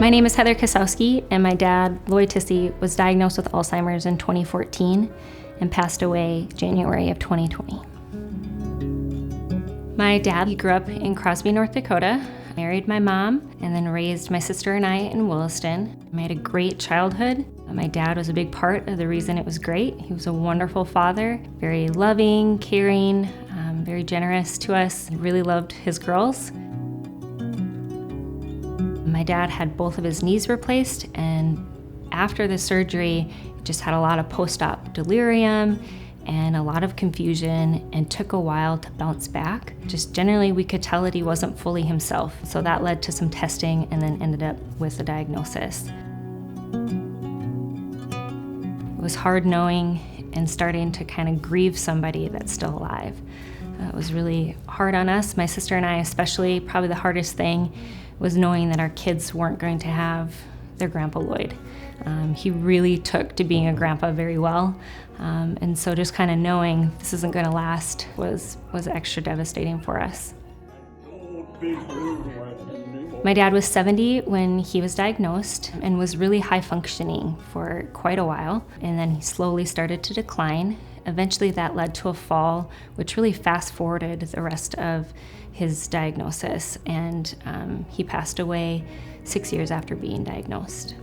My name is Heather Kosowski, and my dad, Lloyd Tissey, was diagnosed with Alzheimer's in 2014 and passed away January of 2020. My dad, he grew up in Crosby, North Dakota, married my mom, and then raised my sister and I in Williston. I had a great childhood. My dad was a big part of the reason it was great. He was a wonderful father, very loving, caring, very generous to us. He really loved his girls. My dad had both of his knees replaced, and after the surgery, just had a lot of post-op delirium and a lot of confusion, and took a while to bounce back. Just generally, we could tell that he wasn't fully himself. So that led to some testing and then ended up with the diagnosis. It was hard knowing and starting to kind of grieve somebody that's still alive. It was really hard on us, my sister and I especially. Probably the hardest thing was knowing that our kids weren't going to have their Grandpa Lloyd. He really took to being a grandpa very well. And so just kind of knowing this isn't going to last was extra devastating for us. My dad was 70 when he was diagnosed and was really high functioning for quite a while. And then he slowly started to decline. Eventually that led to a fall, which really fast forwarded the rest of his diagnosis. And he passed away 6 years after being diagnosed.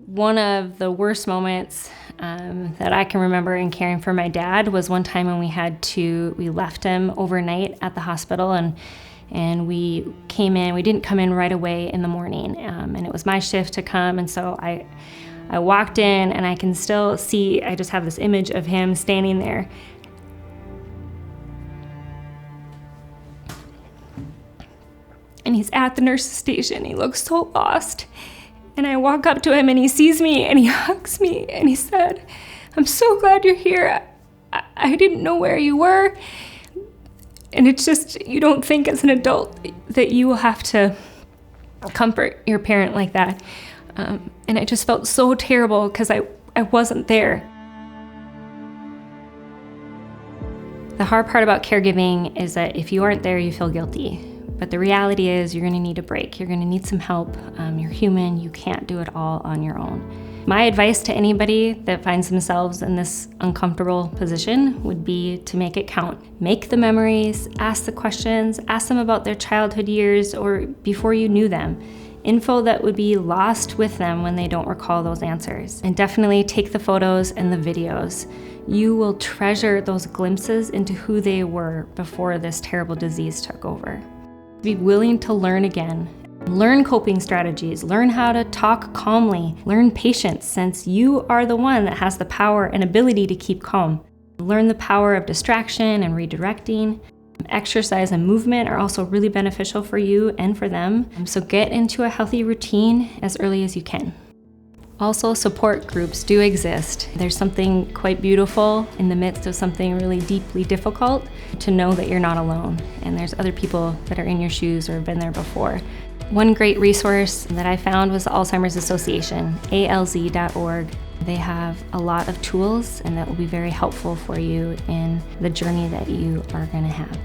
One of the worst moments that I can remember in caring for my dad was one time when we left him overnight at the hospital, and we came in. We didn't come in right away in the morning, and it was my shift to come, and so I walked in, and I can still see, I just have this image of him standing there. And he's at the nurse's station. He looks so lost. And I walk up to him, and he sees me, and he hugs me, and he said, "I'm so glad you're here. I didn't know where you were." And it's just, you don't think as an adult that you will have to comfort your parent like that. And I just felt so terrible because I wasn't there. The hard part about caregiving is that if you aren't there, you feel guilty. But the reality is you're gonna need a break. You're gonna need some help. You're human. You can't do it all on your own. My advice to anybody that finds themselves in this uncomfortable position would be to make it count. Make the memories, ask the questions, ask them about their childhood years or before you knew them. Info that would be lost with them when they don't recall those answers. And definitely take the photos and the videos. You will treasure those glimpses into who they were before this terrible disease took over. Be willing to learn again. Learn coping strategies, learn how to talk calmly, learn patience, since you are the one that has the power and ability to keep calm. Learn the power of distraction and redirecting. Exercise and movement are also really beneficial for you and for them. So get into a healthy routine as early as you can. Also, support groups do exist. There's something quite beautiful in the midst of something really deeply difficult to know that you're not alone, and there's other people that are in your shoes or have been there before. One great resource that I found was the Alzheimer's Association, alz.org. They have a lot of tools, and that will be very helpful for you in the journey that you are going to have.